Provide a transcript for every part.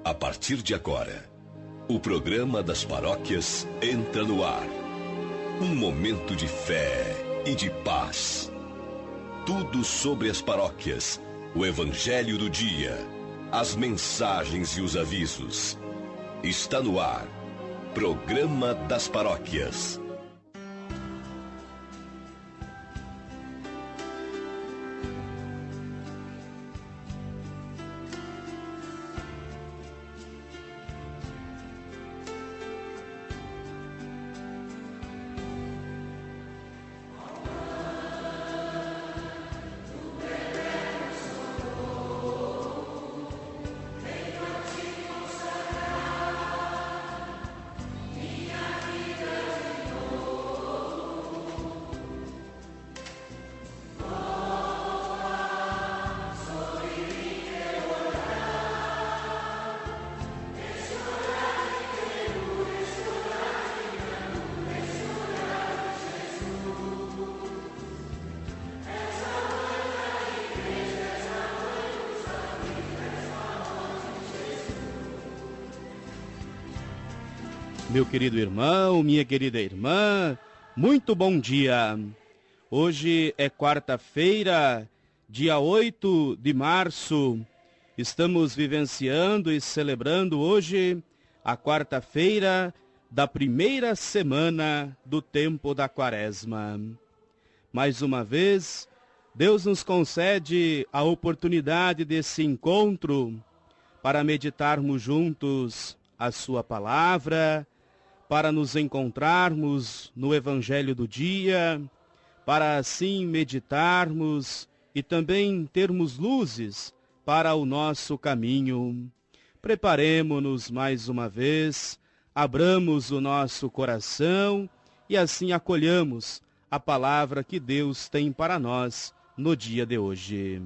A partir de agora, o programa das paróquias entra no ar. Um momento de fé e de paz. Tudo sobre as paróquias, o evangelho do dia, as mensagens e os avisos. Está no ar, Programa das Paróquias. Meu querido irmão, minha querida irmã, muito bom dia. Hoje é quarta-feira, dia 8 de março. Estamos vivenciando e celebrando hoje a quarta-feira da primeira semana do tempo da Quaresma. Mais uma vez, Deus nos concede a oportunidade desse encontro para meditarmos juntos a sua palavra, para nos encontrarmos no Evangelho do dia, para assim meditarmos e também termos luzes para o nosso caminho. Preparemo-nos mais uma vez, abramos o nosso coração e assim acolhamos a palavra que Deus tem para nós no dia de hoje.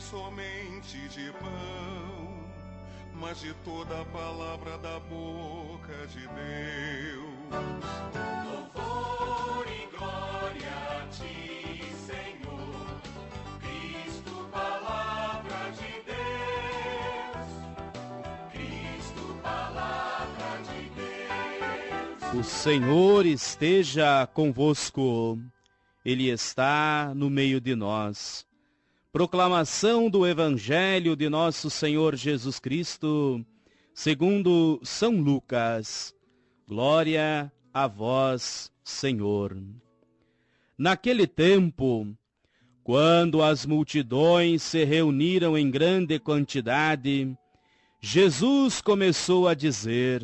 Somente de pão, mas de toda a palavra da boca de Deus. Louvor e glória a ti, Senhor, Cristo, palavra de Deus. Cristo, palavra de Deus. O Senhor esteja convosco, Ele está no meio de nós. Proclamação do Evangelho de nosso Senhor Jesus Cristo, segundo São Lucas. Glória a vós, Senhor. Naquele tempo, quando as multidões se reuniram em grande quantidade, Jesus começou a dizer: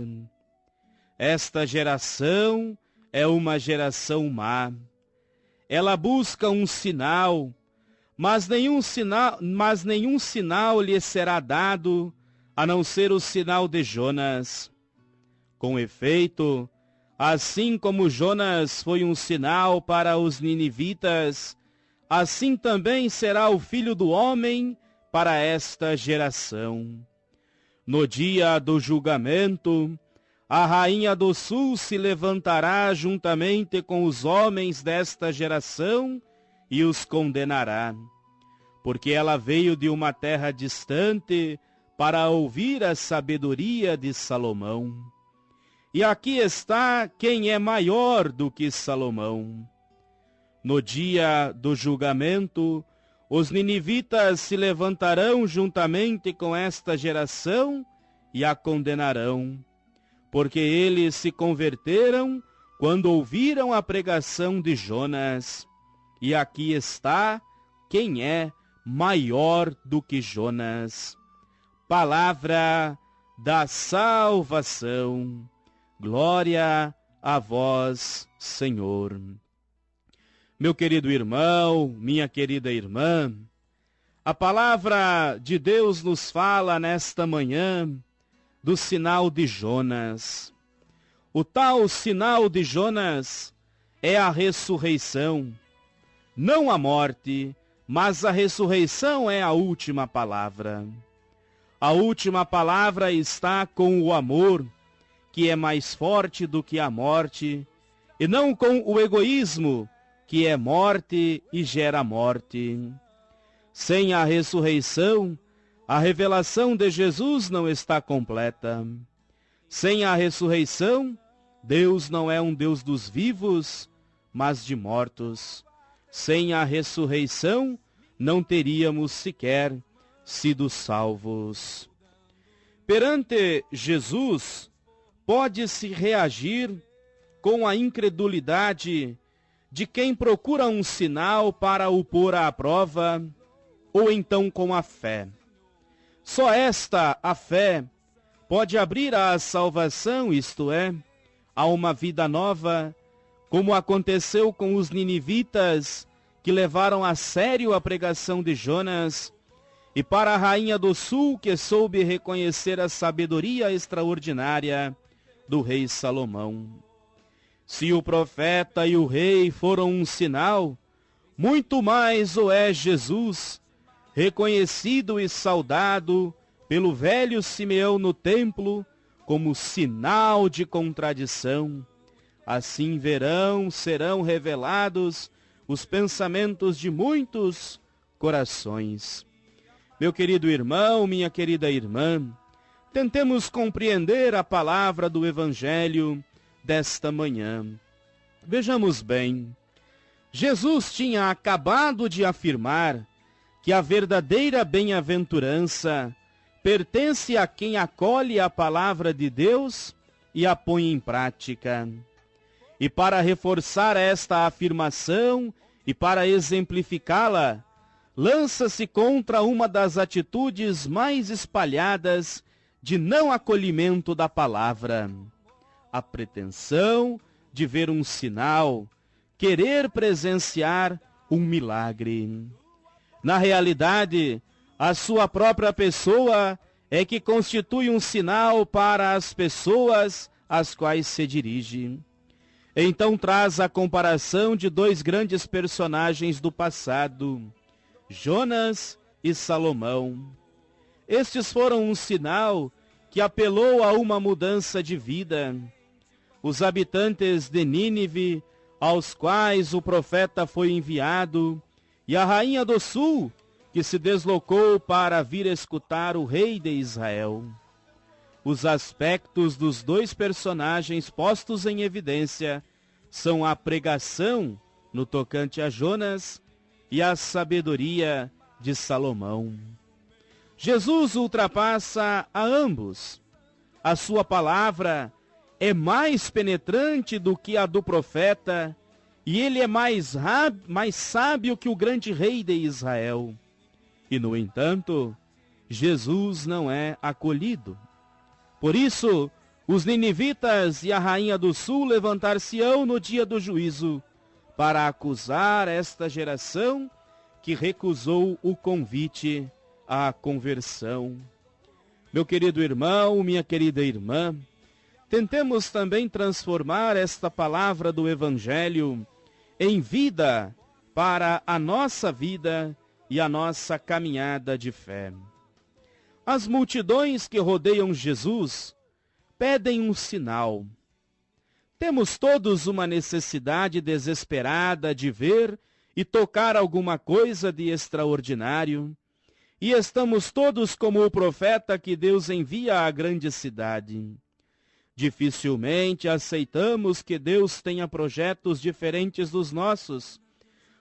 esta geração é uma geração má. Ela busca um sinal, mas nenhum sinal lhe será dado, a não ser o sinal de Jonas. Com efeito, assim como Jonas foi um sinal para os ninivitas, assim também será o Filho do Homem para esta geração. No dia do julgamento, a rainha do sul se levantará juntamente com os homens desta geração e os condenará, porque ela veio de uma terra distante para ouvir a sabedoria de Salomão. E aqui está quem é maior do que Salomão. No dia do julgamento, os ninivitas se levantarão juntamente com esta geração e a condenarão, porque eles se converteram quando ouviram a pregação de Jonas. E aqui está quem é maior do que Jonas. Palavra da salvação. Glória a vós, Senhor. Meu querido irmão, minha querida irmã, a palavra de Deus nos fala nesta manhã do sinal de Jonas. O tal sinal de Jonas é a ressurreição, não a morte, mas a ressurreição é a última palavra. A última palavra está com o amor, que é mais forte do que a morte, e não com o egoísmo, que é morte e gera morte. Sem a ressurreição, a revelação de Jesus não está completa. Sem a ressurreição, Deus não é um Deus dos vivos, mas de mortos. Sem a ressurreição, não teríamos sequer sido salvos. Perante Jesus, pode-se reagir com a incredulidade de quem procura um sinal para o pôr à prova, ou então com a fé. Só esta, a fé, pode abrir à salvação, isto é, a uma vida nova, como aconteceu com os ninivitas, que levaram a sério a pregação de Jonas, e para a rainha do sul, que soube reconhecer a sabedoria extraordinária do rei Salomão. Se o profeta e o rei foram um sinal, muito mais o é Jesus, reconhecido e saudado pelo velho Simeão no templo como sinal de contradição. Assim serão revelados os pensamentos de muitos corações. Meu querido irmão, minha querida irmã, tentemos compreender a palavra do Evangelho desta manhã. Vejamos bem, Jesus tinha acabado de afirmar que a verdadeira bem-aventurança pertence a quem acolhe a palavra de Deus e a põe em prática. E para reforçar esta afirmação e para exemplificá-la, lança-se contra uma das atitudes mais espalhadas de não acolhimento da palavra: a pretensão de ver um sinal, querer presenciar um milagre. Na realidade, a sua própria pessoa é que constitui um sinal para as pessoas às quais se dirige. Então traz a comparação de dois grandes personagens do passado, Jonas e Salomão. Estes foram um sinal que apelou a uma mudança de vida. Os habitantes de Nínive, aos quais o profeta foi enviado, e a rainha do sul, que se deslocou para vir escutar o rei de Israel. Os aspectos dos dois personagens postos em evidência são a pregação no tocante a Jonas e a sabedoria de Salomão. Jesus ultrapassa a ambos. A sua palavra é mais penetrante do que a do profeta, e ele é mais sábio que o grande rei de Israel. E, no entanto, Jesus não é acolhido. Por isso, os ninivitas e a rainha do sul levantar-se-ão no dia do juízo para acusar esta geração que recusou o convite à conversão. Meu querido irmão, minha querida irmã, tentemos também transformar esta palavra do Evangelho em vida para a nossa vida e a nossa caminhada de fé. As multidões que rodeiam Jesus pedem um sinal. Temos todos uma necessidade desesperada de ver e tocar alguma coisa de extraordinário, e estamos todos como o profeta que Deus envia à grande cidade. Dificilmente aceitamos que Deus tenha projetos diferentes dos nossos.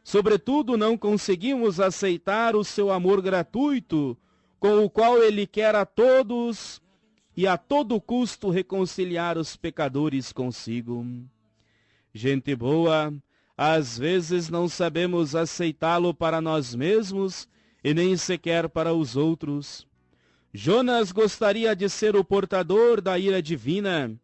Sobretudo, não conseguimos aceitar o seu amor gratuito, com o qual Ele quer a todos e a todo custo reconciliar os pecadores consigo. Gente boa, às vezes não sabemos aceitá-lo para nós mesmos e nem sequer para os outros. Jonas gostaria de ser o portador da ira divina,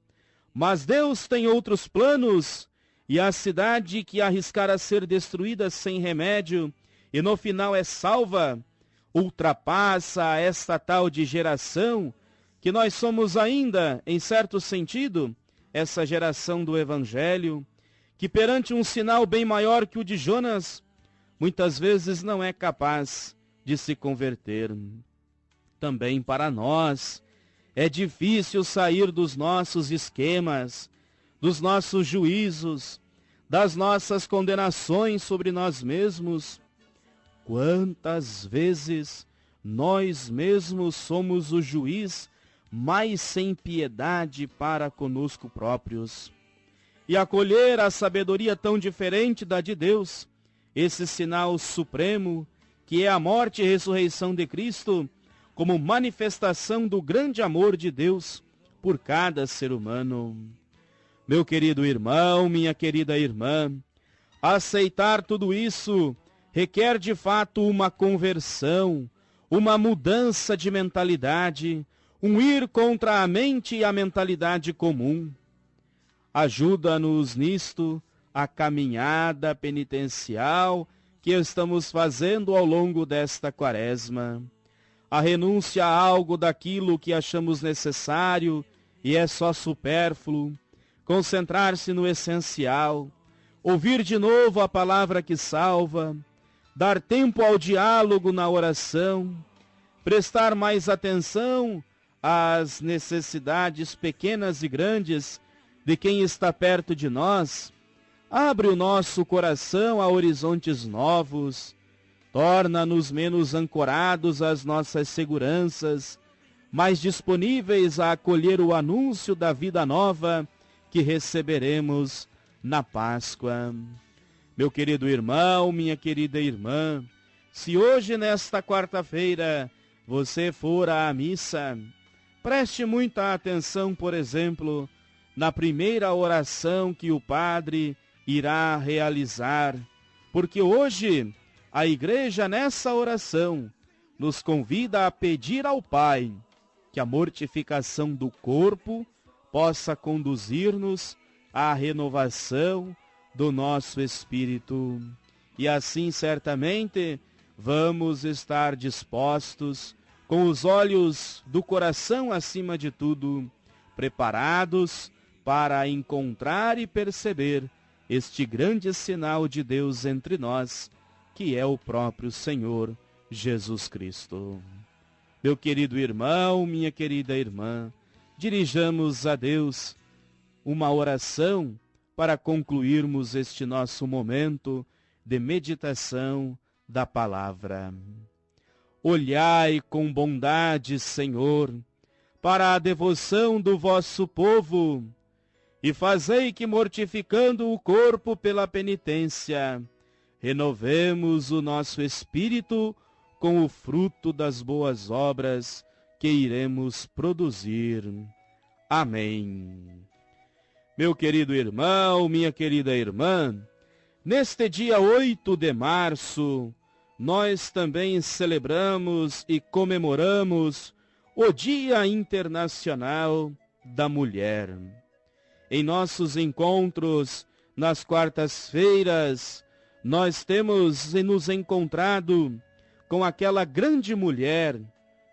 mas Deus tem outros planos, e a cidade que arriscara ser destruída sem remédio e no final é salva, ultrapassa esta tal de geração, que nós somos ainda, em certo sentido, essa geração do Evangelho, que perante um sinal bem maior que o de Jonas, muitas vezes não é capaz de se converter. Também para nós é difícil sair dos nossos esquemas, dos nossos juízos, das nossas condenações sobre nós mesmos. Quantas vezes nós mesmos somos o juiz mais sem piedade para conosco próprios. E acolher a sabedoria tão diferente da de Deus, esse sinal supremo, que é a morte e ressurreição de Cristo, como manifestação do grande amor de Deus por cada ser humano. Meu querido irmão, minha querida irmã, aceitar tudo isso requer de fato uma conversão, uma mudança de mentalidade, um ir contra a mente e a mentalidade comum. Ajuda-nos nisto a caminhada penitencial que estamos fazendo ao longo desta quaresma. A renúncia a algo daquilo que achamos necessário e é só supérfluo, concentrar-se no essencial, ouvir de novo a palavra que salva, dar tempo ao diálogo na oração, prestar mais atenção às necessidades pequenas e grandes de quem está perto de nós, abre o nosso coração a horizontes novos, torna-nos menos ancorados às nossas seguranças, mais disponíveis a acolher o anúncio da vida nova que receberemos na Páscoa. Meu querido irmão, minha querida irmã, se hoje, nesta quarta-feira, você for à missa, preste muita atenção, por exemplo, na primeira oração que o padre irá realizar, porque hoje a igreja, nessa oração, nos convida a pedir ao Pai que a mortificação do corpo possa conduzir-nos à renovação do nosso espírito. E assim, certamente, vamos estar dispostos, com os olhos do coração acima de tudo, preparados para encontrar e perceber este grande sinal de Deus entre nós, que é o próprio Senhor Jesus Cristo. Meu querido irmão, minha querida irmã, dirijamos a Deus uma oração para concluirmos este nosso momento de meditação da palavra. Olhai com bondade, Senhor, para a devoção do vosso povo, e fazei que, mortificando o corpo pela penitência, renovemos o nosso espírito com o fruto das boas obras que iremos produzir. Amém. Meu querido irmão, minha querida irmã, neste dia 8 de março, nós também celebramos e comemoramos o Dia Internacional da Mulher. Em nossos encontros nas quartas-feiras, nós temos nos encontrado com aquela grande mulher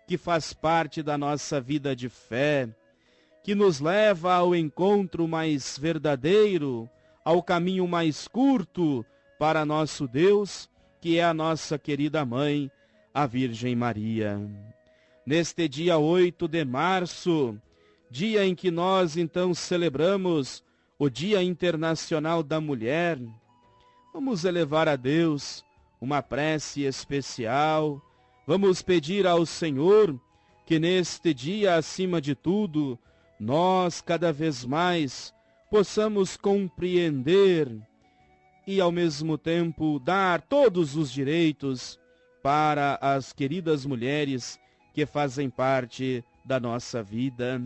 que faz parte da nossa vida de fé, que nos leva ao encontro mais verdadeiro, ao caminho mais curto para nosso Deus, que é a nossa querida mãe, a Virgem Maria. Neste dia 8 de março, dia em que nós então celebramos o Dia Internacional da Mulher, vamos elevar a Deus uma prece especial, vamos pedir ao Senhor que neste dia, acima de tudo, nós cada vez mais possamos compreender e ao mesmo tempo dar todos os direitos para as queridas mulheres que fazem parte da nossa vida.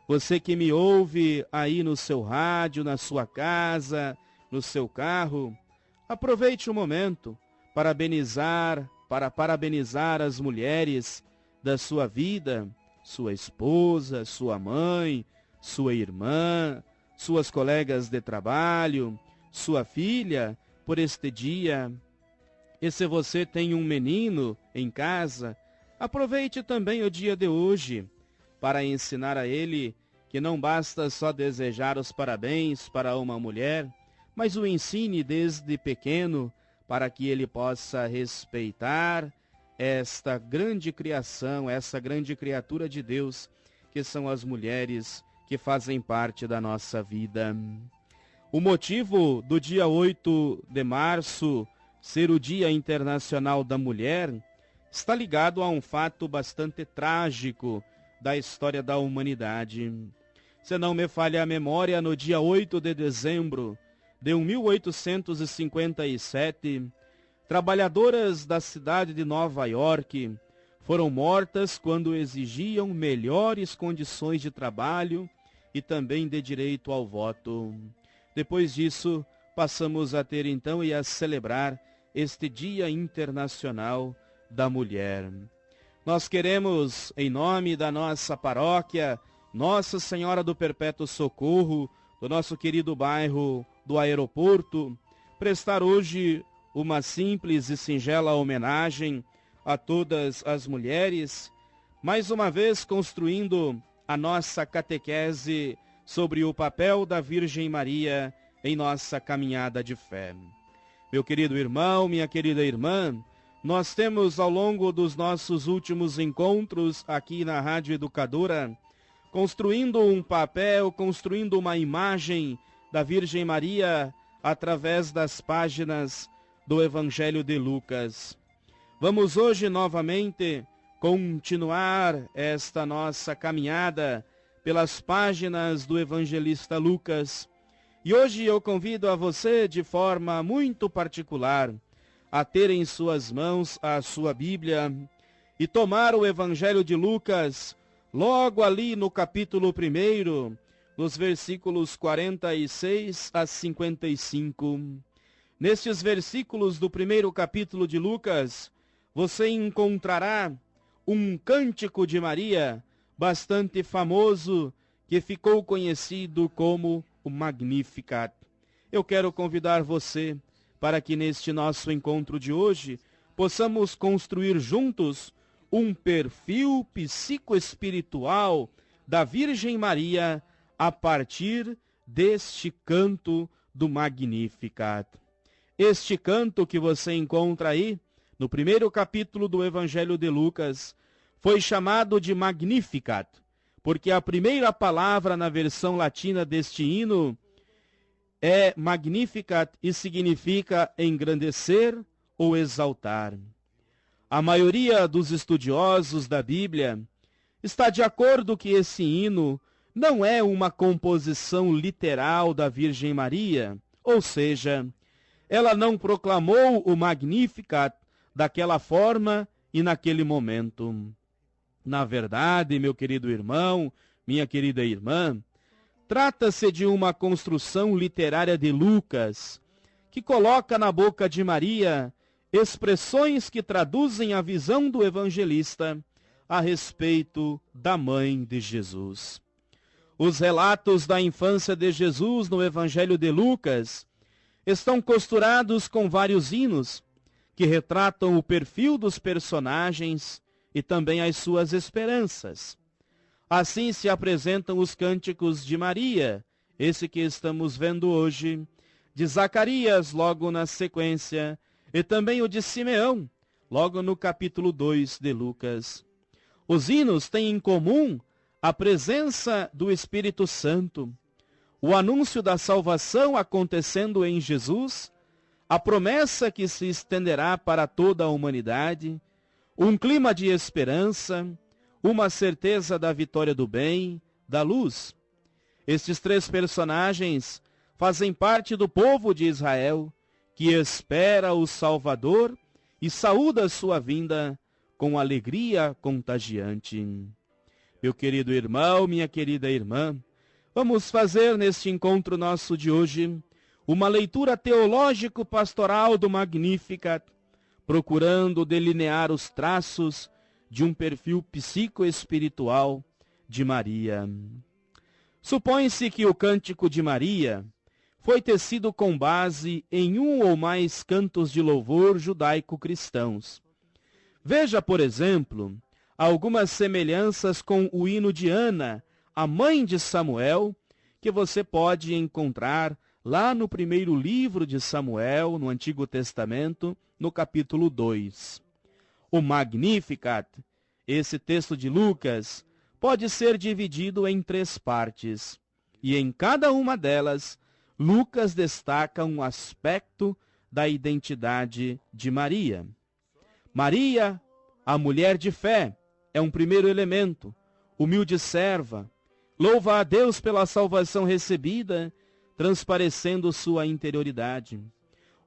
Você que me ouve aí no seu rádio, na sua casa, no seu carro, aproveite o momento para parabenizar as mulheres da sua vida, sua esposa, sua mãe, sua irmã, suas colegas de trabalho, sua filha, por este dia. E se você tem um menino em casa, aproveite também o dia de hoje para ensinar a ele que não basta só desejar os parabéns para uma mulher, mas o ensine desde pequeno para que ele possa respeitar esta grande criação, essa grande criatura de Deus, que são as mulheres que fazem parte da nossa vida. O motivo do dia 8 de março ser o Dia Internacional da Mulher está ligado a um fato bastante trágico da história da humanidade. Se não me falha a memória, no dia 8 de dezembro de 1857, trabalhadoras da cidade de Nova York foram mortas quando exigiam melhores condições de trabalho e também de direito ao voto. Depois disso, passamos a ter então e a celebrar este Dia Internacional da Mulher. Nós queremos, em nome da nossa paróquia, Nossa Senhora do Perpétuo Socorro, do nosso querido bairro do Aeroporto, prestar hoje uma simples e singela homenagem a todas as mulheres, mais uma vez construindo a nossa catequese sobre o papel da Virgem Maria em nossa caminhada de fé. Meu querido irmão, minha querida irmã, nós temos ao longo dos nossos últimos encontros aqui na Rádio Educadora, construindo um papel, construindo uma imagem da Virgem Maria através das páginas do Evangelho de Lucas. Vamos hoje novamente continuar esta nossa caminhada pelas páginas do evangelista Lucas. E hoje eu convido a você de forma muito particular a ter em suas mãos a sua Bíblia e tomar o Evangelho de Lucas logo ali no capítulo 1, nos versículos 46 a 55. Nestes versículos do primeiro capítulo de Lucas, você encontrará um cântico de Maria bastante famoso que ficou conhecido como o Magnificat. Eu quero convidar você para que neste nosso encontro de hoje possamos construir juntos um perfil psicoespiritual da Virgem Maria a partir deste canto do Magnificat. Este canto que você encontra aí, no primeiro capítulo do Evangelho de Lucas, foi chamado de Magnificat, porque a primeira palavra na versão latina deste hino é Magnificat e significa engrandecer ou exaltar. A maioria dos estudiosos da Bíblia está de acordo que esse hino não é uma composição literal da Virgem Maria, ou seja, ela não proclamou o Magnificat daquela forma e naquele momento. Na verdade, meu querido irmão, minha querida irmã, trata-se de uma construção literária de Lucas, que coloca na boca de Maria expressões que traduzem a visão do evangelista a respeito da mãe de Jesus. Os relatos da infância de Jesus no Evangelho de Lucas estão costurados com vários hinos que retratam o perfil dos personagens e também as suas esperanças. Assim se apresentam os cânticos de Maria, esse que estamos vendo hoje, de Zacarias, logo na sequência, e também o de Simeão, logo no capítulo 2 de Lucas. Os hinos têm em comum a presença do Espírito Santo, o anúncio da salvação acontecendo em Jesus, a promessa que se estenderá para toda a humanidade, um clima de esperança, uma certeza da vitória do bem, da luz. Estes três personagens fazem parte do povo de Israel, que espera o Salvador e saúda sua vinda com alegria contagiante. Meu querido irmão, minha querida irmã, vamos fazer neste encontro nosso de hoje uma leitura teológico-pastoral do Magnificat, procurando delinear os traços de um perfil psicoespiritual de Maria. Supõe-se que o Cântico de Maria foi tecido com base em um ou mais cantos de louvor judaico-cristãos. Veja, por exemplo, algumas semelhanças com o hino de Ana, a mãe de Samuel, que você pode encontrar lá no primeiro livro de Samuel, no Antigo Testamento, no capítulo 2. O Magnificat, esse texto de Lucas, pode ser dividido em 3 partes, e em cada uma delas, Lucas destaca um aspecto da identidade de Maria. Maria, a mulher de fé, é um primeiro elemento, humilde serva, louva a Deus pela salvação recebida, transparecendo sua interioridade.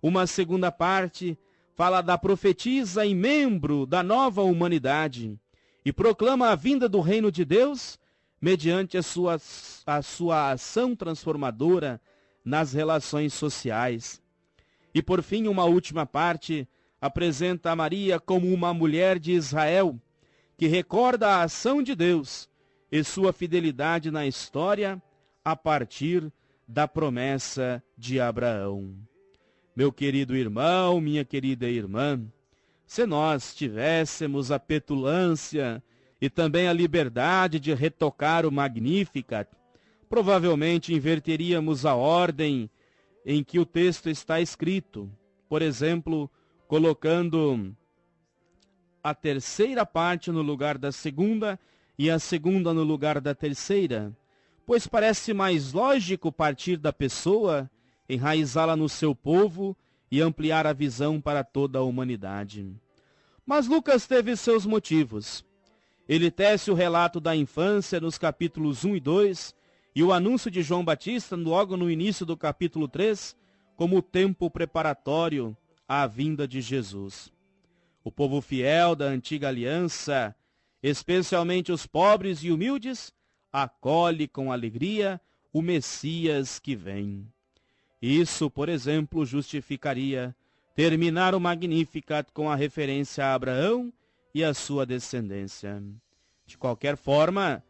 Uma segunda parte fala da profetisa e membro da nova humanidade e proclama a vinda do reino de Deus mediante a sua ação transformadora nas relações sociais. E por fim, uma última parte apresenta a Maria como uma mulher de Israel que recorda a ação de Deus e sua fidelidade na história a partir da promessa de Abraão. Meu querido irmão, minha querida irmã, se nós tivéssemos a petulância e também a liberdade de retocar o Magnificat, provavelmente inverteríamos a ordem em que o texto está escrito. Por exemplo, colocando a terceira parte no lugar da segunda e a segunda no lugar da terceira, pois parece mais lógico partir da pessoa, enraizá-la no seu povo e ampliar a visão para toda a humanidade. Mas Lucas teve seus motivos. Ele tece o relato da infância nos capítulos 1 e 2 e o anúncio de João Batista logo no início do capítulo 3 como o tempo preparatório à vinda de Jesus. O povo fiel da antiga aliança, especialmente os pobres e humildes, acolhe com alegria o Messias que vem. Isso, por exemplo, justificaria terminar o Magnificat com a referência a Abraão e a sua descendência. De qualquer forma,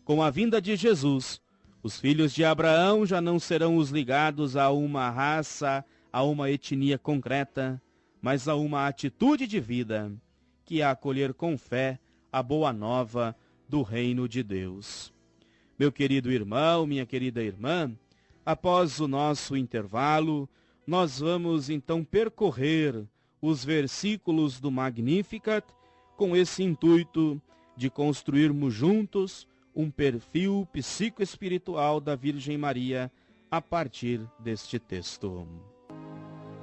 com a vinda de Jesus, os filhos de Abraão já não serão os ligados a uma raça, a uma etnia concreta, mas a uma atitude de vida, que é acolher com fé a boa nova do reino de Deus. Meu querido irmão, minha querida irmã, após o nosso intervalo, nós vamos então percorrer os versículos do Magnificat com esse intuito de construirmos juntos um perfil psicoespiritual da Virgem Maria a partir deste texto.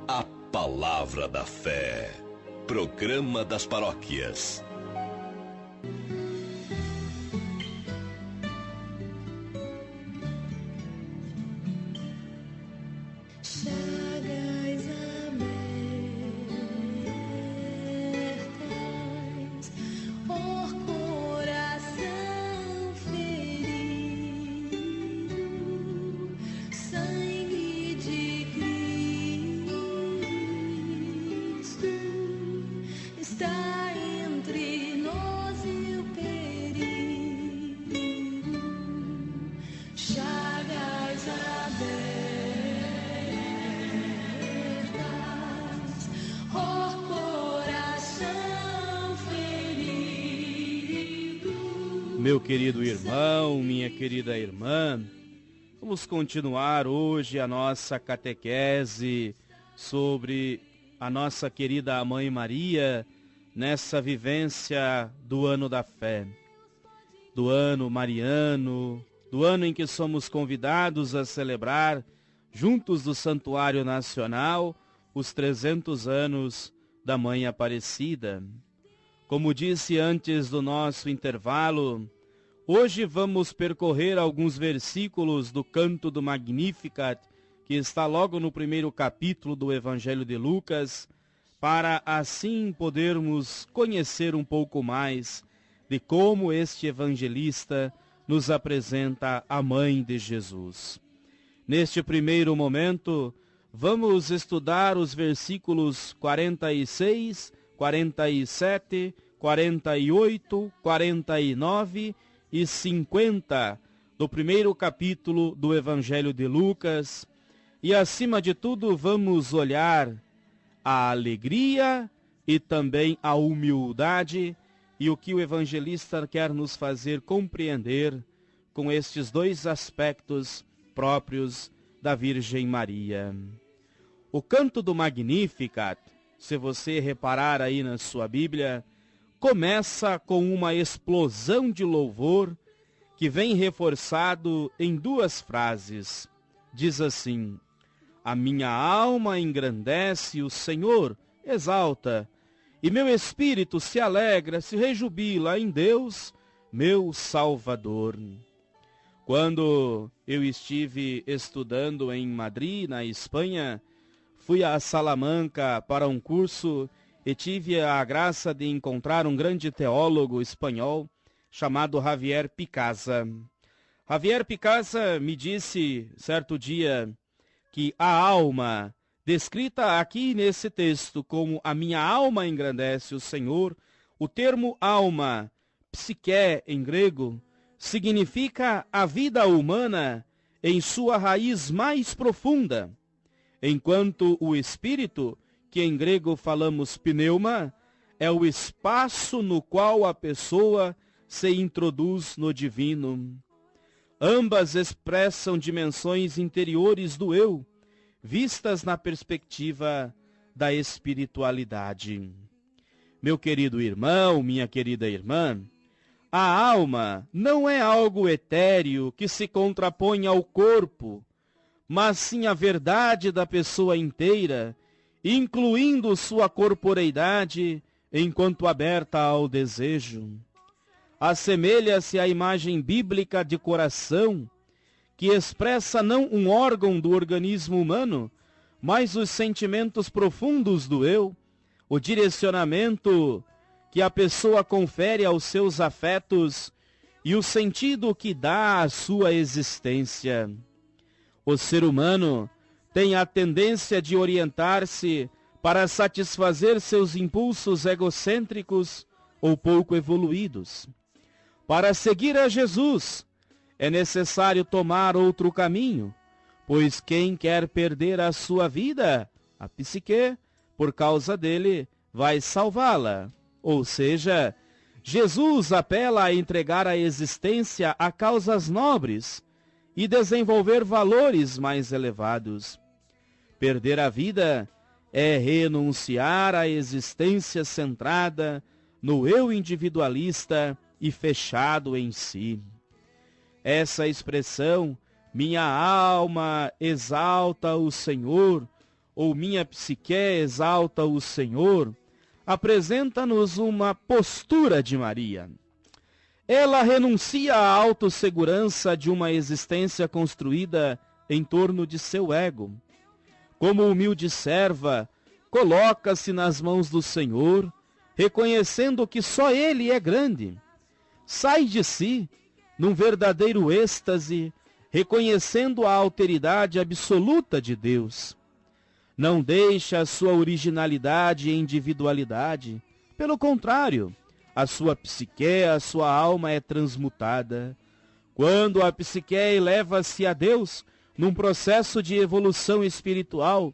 A Palavra da Fé. Programa das Paróquias. Chagas abertas, ó coração ferido, sangue de Cristo está entre nós e o perigo. Chagas abertas, Meu querido irmão, minha querida irmã, vamos continuar hoje a nossa catequese sobre a nossa querida Mãe Maria nessa vivência do ano da fé, do ano mariano, do ano em que somos convidados a celebrar, juntos do Santuário Nacional, os 300 anos da Mãe Aparecida. Como disse antes do nosso intervalo, hoje vamos percorrer alguns versículos do canto do Magnificat, que está logo no primeiro capítulo do Evangelho de Lucas, para assim podermos conhecer um pouco mais de como este evangelista nos apresenta a Mãe de Jesus. Neste primeiro momento, vamos estudar os versículos 46, 47, 48, 49 e 50 do primeiro capítulo do Evangelho de Lucas. E, acima de tudo, vamos olhar a alegria e também a humildade e o que o evangelista quer nos fazer compreender com estes dois aspectos próprios da Virgem Maria. O canto do Magnificat, se você reparar aí na sua Bíblia, começa com uma explosão de louvor que vem reforçado em duas frases. Diz assim: a minha alma engrandece o Senhor, exalta, e meu espírito se alegra, se rejubila em Deus, meu Salvador. Quando eu estive estudando em Madrid, na Espanha, fui a Salamanca para um curso e tive a graça de encontrar um grande teólogo espanhol chamado Javier Picasa. Javier Picasa me disse certo dia que a alma, descrita aqui nesse texto como a minha alma engrandece o Senhor, o termo alma, psique em grego, significa a vida humana em sua raiz mais profunda, enquanto o espírito, que em grego falamos pneuma, é o espaço no qual a pessoa se introduz no divino. Ambas expressam dimensões interiores do eu, vistas na perspectiva da espiritualidade. Meu querido irmão, minha querida irmã, a alma não é algo etéreo que se contrapõe ao corpo, mas sim a verdade da pessoa inteira, incluindo sua corporeidade enquanto aberta ao desejo. Assemelha-se à imagem bíblica de coração, que expressa não um órgão do organismo humano, mas os sentimentos profundos do eu, o direcionamento que a pessoa confere aos seus afetos e o sentido que dá à sua existência. O ser humano tem a tendência de orientar-se para satisfazer seus impulsos egocêntricos ou pouco evoluídos. Para seguir a Jesus, é necessário tomar outro caminho, pois quem quer perder a sua vida, a psique, por causa dele, vai salvá-la. Ou seja, Jesus apela a entregar a existência a causas nobres e desenvolver valores mais elevados. Perder a vida é renunciar à existência centrada no eu individualista e fechado em si. Essa expressão, minha alma exalta o Senhor, ou minha psique exalta o Senhor, apresenta-nos uma postura de Maria. Ela renuncia à autossegurança de uma existência construída em torno de seu ego. Como humilde serva, coloca-se nas mãos do Senhor, reconhecendo que só Ele é grande. Sai de si, num verdadeiro êxtase, reconhecendo a alteridade absoluta de Deus. Não deixa a sua originalidade e individualidade. Pelo contrário, a sua psique, a sua alma é transmutada. Quando a psique eleva-se a Deus, num processo de evolução espiritual,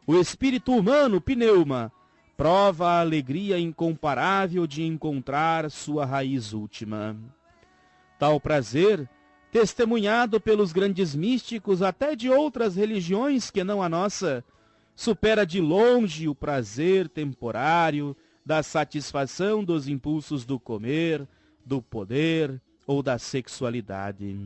o espírito humano, pneuma, prova a alegria incomparável de encontrar sua raiz última. Tal prazer, testemunhado pelos grandes místicos até de outras religiões que não a nossa, supera de longe o prazer temporário da satisfação dos impulsos do comer, do poder ou da sexualidade.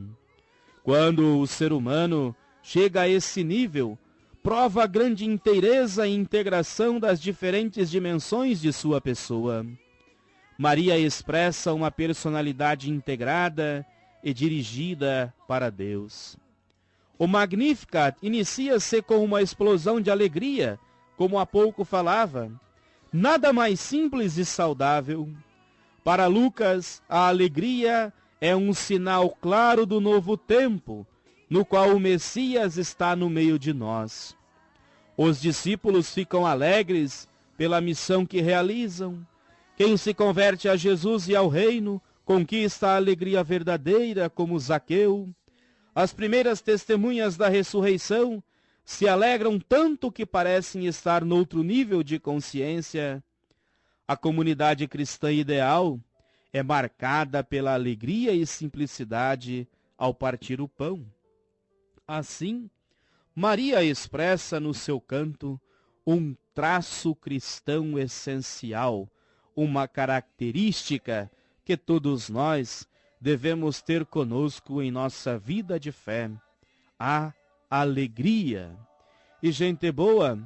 Quando o ser humano chega a esse nível, prova a grande inteireza e integração das diferentes dimensões de sua pessoa. Maria expressa uma personalidade integrada e dirigida para Deus. O Magnificat inicia-se com uma explosão de alegria, como há pouco falava. Nada mais simples e saudável. Para Lucas, a alegria é um sinal claro do novo tempo, no qual o Messias está no meio de nós. Os discípulos ficam alegres pela missão que realizam. Quem se converte a Jesus e ao reino, conquista a alegria verdadeira, como Zaqueu. As primeiras testemunhas da ressurreição se alegram tanto que parecem estar noutro nível de consciência. A comunidade cristã ideal é marcada pela alegria e simplicidade ao partir o pão. Assim, Maria expressa no seu canto um traço cristão essencial, uma característica que todos nós devemos ter conosco em nossa vida de fé, a alegria. E gente boa,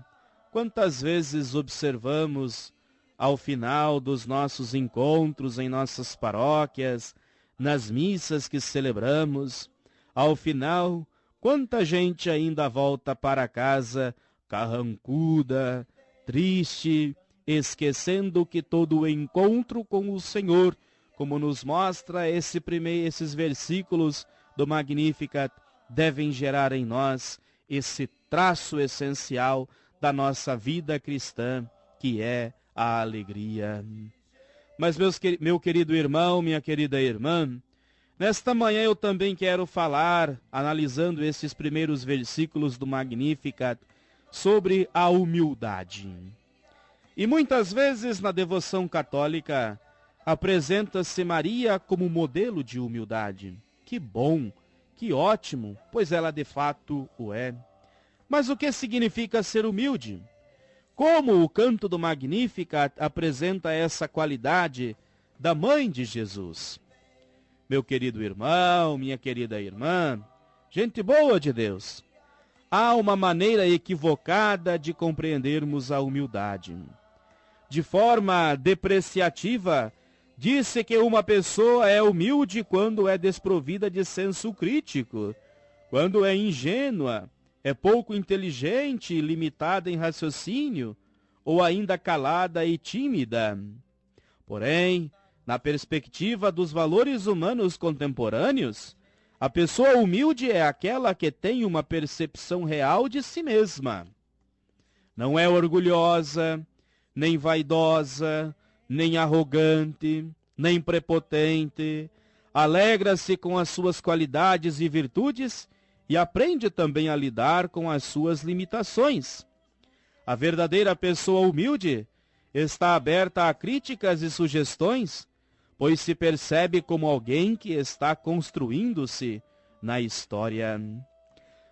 quantas vezes observamos ao final dos nossos encontros em nossas paróquias, nas missas que celebramos, ao final, quanta gente ainda volta para casa carrancuda, triste, esquecendo que todo o encontro com o Senhor, como nos mostra esses versículos do Magnificat, devem gerar em nós esse traço essencial da nossa vida cristã, que é a alegria. Mas, meu querido irmão, minha querida irmã, nesta manhã eu também quero falar, analisando esses primeiros versículos do Magnificat, sobre a humildade. E muitas vezes na devoção católica apresenta-se Maria como modelo de humildade. Que bom, que ótimo, pois ela de fato o é. Mas o que significa ser humilde? Como o canto do Magnificat apresenta essa qualidade da mãe de Jesus? Meu querido irmão, minha querida irmã, gente boa de Deus, há uma maneira equivocada de compreendermos a humildade. De forma depreciativa, disse que uma pessoa é humilde quando é desprovida de senso crítico, quando é ingênua, é pouco inteligente e limitada em raciocínio, ou ainda calada e tímida. Porém, na perspectiva dos valores humanos contemporâneos, a pessoa humilde é aquela que tem uma percepção real de si mesma. Não é orgulhosa, nem vaidosa, nem arrogante, nem prepotente, alegra-se com as suas qualidades e virtudes e aprende também a lidar com as suas limitações. A verdadeira pessoa humilde está aberta a críticas e sugestões, pois se percebe como alguém que está construindo-se na história.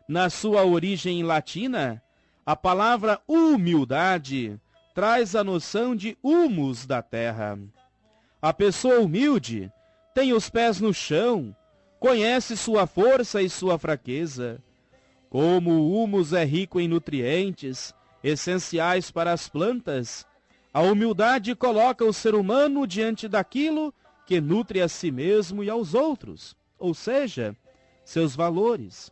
Na sua origem latina, a palavra humildade traz a noção de humus da terra. A pessoa humilde tem os pés no chão, conhece sua força e sua fraqueza. Como o humus é rico em nutrientes, essenciais para as plantas, a humildade coloca o ser humano diante daquilo que nutre a si mesmo e aos outros, ou seja, seus valores.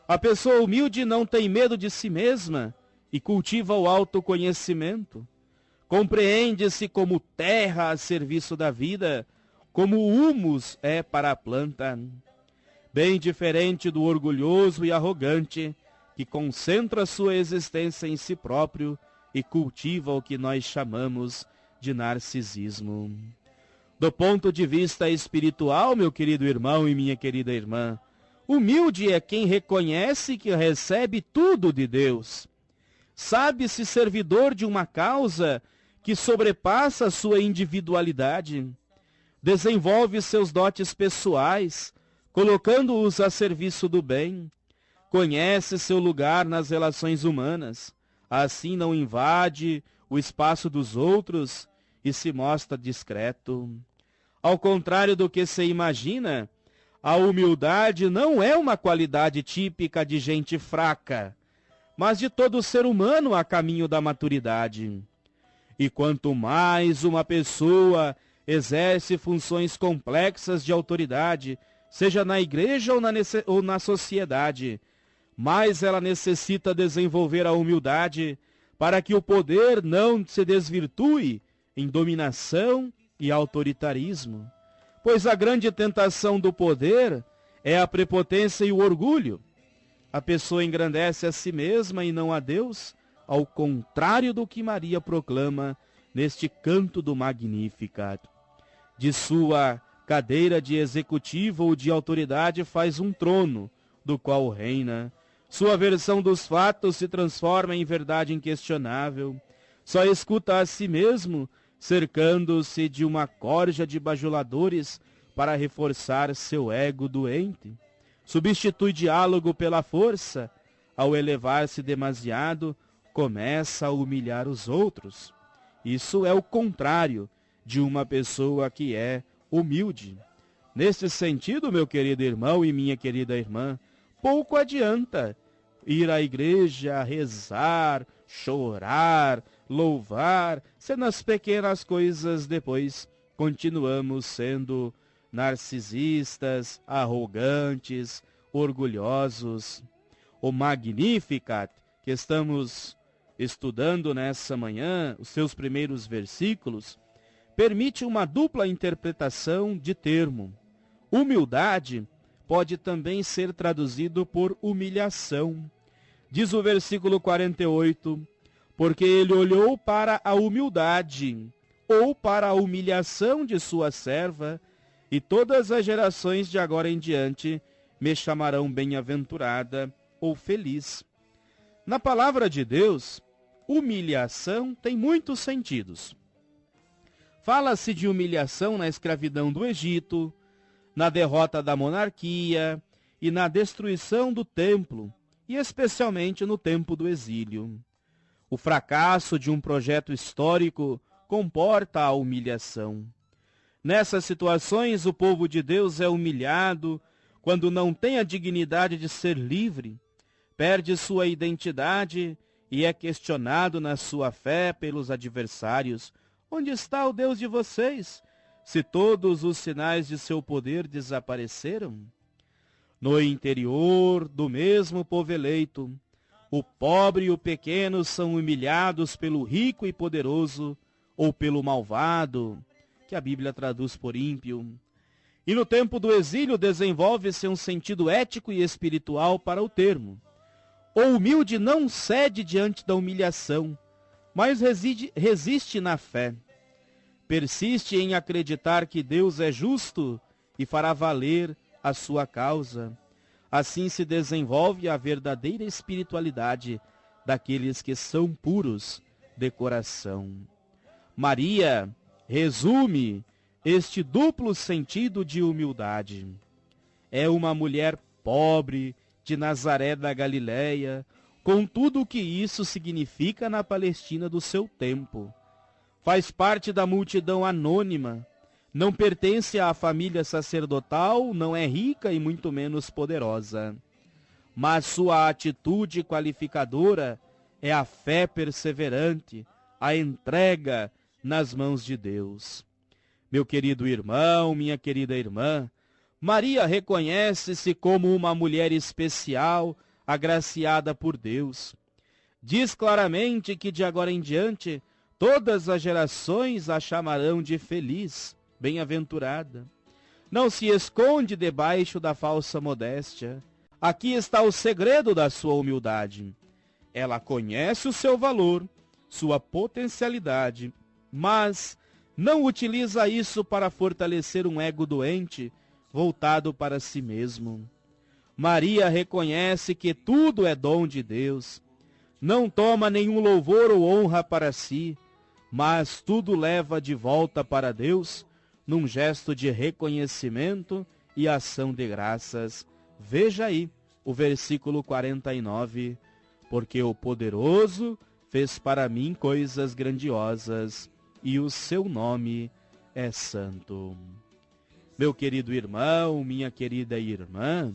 A pessoa humilde não tem medo de si mesma e cultiva o autoconhecimento. Compreende-se como terra a serviço da vida, como o humus é para a planta. Bem diferente do orgulhoso e arrogante, que concentra sua existência em si próprio e cultiva o que nós chamamos de narcisismo. Do ponto de vista espiritual, meu querido irmão e minha querida irmã, humilde é quem reconhece que recebe tudo de Deus. Sabe-se servidor de uma causa que sobrepassa a sua individualidade. Desenvolve seus dotes pessoais, colocando-os a serviço do bem. Conhece seu lugar nas relações humanas. Assim não invade o espaço dos outros e se mostra discreto. Ao contrário do que se imagina, a humildade não é uma qualidade típica de gente fraca, mas de todo ser humano a caminho da maturidade. E quanto mais uma pessoa exerce funções complexas de autoridade, seja na igreja ou na sociedade, mais ela necessita desenvolver a humildade para que o poder não se desvirtue em dominação e autoritarismo. Pois a grande tentação do poder é a prepotência e o orgulho. A pessoa engrandece a si mesma e não a Deus, ao contrário do que Maria proclama neste canto do Magnificat. De sua cadeira de executivo ou de autoridade faz um trono, do qual reina. Sua versão dos fatos se transforma em verdade inquestionável. Só escuta a si mesmo, cercando-se de uma corja de bajuladores para reforçar seu ego doente. Substitui diálogo pela força, ao elevar-se demasiado, começa a humilhar os outros. Isso é o contrário de uma pessoa que é humilde. Neste sentido, meu querido irmão e minha querida irmã, pouco adianta ir à igreja, rezar, chorar, louvar, se nas pequenas coisas depois continuamos sendo narcisistas, arrogantes, orgulhosos. O Magnificat, que estamos estudando nessa manhã, os seus primeiros versículos, permite uma dupla interpretação de termo. Humildade pode também ser traduzido por humilhação. Diz o versículo 48, porque ele olhou para a humildade, ou para a humilhação de sua serva, e todas as gerações de agora em diante me chamarão bem-aventurada ou feliz. Na palavra de Deus, humilhação tem muitos sentidos. Fala-se de humilhação na escravidão do Egito, na derrota da monarquia e na destruição do templo, e especialmente no tempo do exílio. O fracasso de um projeto histórico comporta a humilhação. Nessas situações, o povo de Deus é humilhado quando não tem a dignidade de ser livre, perde sua identidade e é questionado na sua fé pelos adversários. Onde está o Deus de vocês, se todos os sinais de seu poder desapareceram? No interior do mesmo povo eleito, o pobre e o pequeno são humilhados pelo rico e poderoso, ou pelo malvado, que a Bíblia traduz por ímpio. E no tempo do exílio desenvolve-se um sentido ético e espiritual para o termo. O humilde não cede diante da humilhação, mas resiste na fé. Persiste em acreditar que Deus é justo e fará valer a sua causa. Assim se desenvolve a verdadeira espiritualidade daqueles que são puros de coração. Maria resume este duplo sentido de humildade. É uma mulher pobre de Nazaré da Galileia, com tudo o que isso significa na Palestina do seu tempo. Faz parte da multidão anônima, não pertence à família sacerdotal, não é rica e muito menos poderosa. Mas sua atitude qualificadora é a fé perseverante, a entrega nas mãos de Deus. Meu querido irmão, minha querida irmã, Maria reconhece-se como uma mulher especial, agraciada por Deus. Diz claramente que de agora em diante todas as gerações a chamarão de feliz, bem-aventurada. Não se esconde debaixo da falsa modéstia. Aqui está o segredo da sua humildade. Ela conhece o seu valor, sua potencialidade, mas não utiliza isso para fortalecer um ego doente, voltado para si mesmo. Maria reconhece que tudo é dom de Deus. Não toma nenhum louvor ou honra para si, mas tudo leva de volta para Deus, num gesto de reconhecimento e ação de graças. Veja aí o versículo 49. Porque o poderoso fez para mim coisas grandiosas, e o seu nome é santo. Meu querido irmão, minha querida irmã,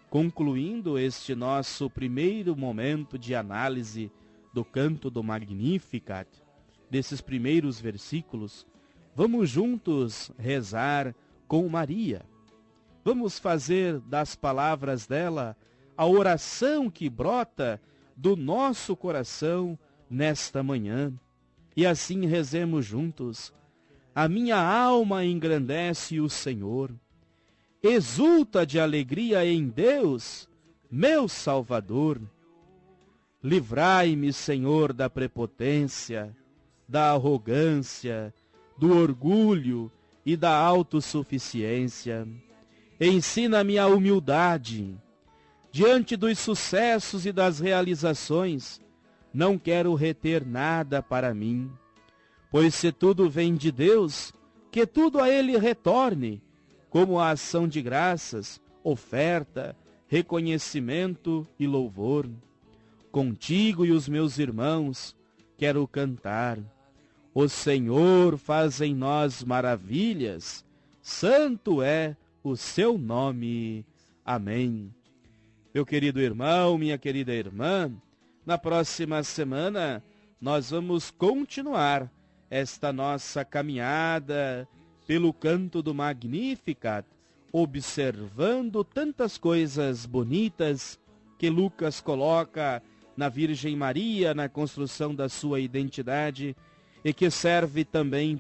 concluindo este nosso primeiro momento de análise do canto do Magnificat, desses primeiros versículos, vamos juntos rezar com Maria. Vamos fazer das palavras dela a oração que brota do nosso coração nesta manhã. E assim rezemos juntos. A minha alma engrandece o Senhor, exulta de alegria em Deus, meu Salvador. Livrai-me, Senhor, da prepotência, da arrogância, do orgulho e da autossuficiência. Ensina-me a humildade. Diante dos sucessos e das realizações, não quero reter nada para mim, pois se tudo vem de Deus, que tudo a Ele retorne, como a ação de graças, oferta, reconhecimento e louvor. Contigo e os meus irmãos quero cantar. O Senhor faz em nós maravilhas, santo é o seu nome. Amém. Meu querido irmão, minha querida irmã, na próxima semana nós vamos continuar esta nossa caminhada pelo canto do Magnificat, observando tantas coisas bonitas que Lucas coloca na Virgem Maria, na construção da sua identidade, e que serve também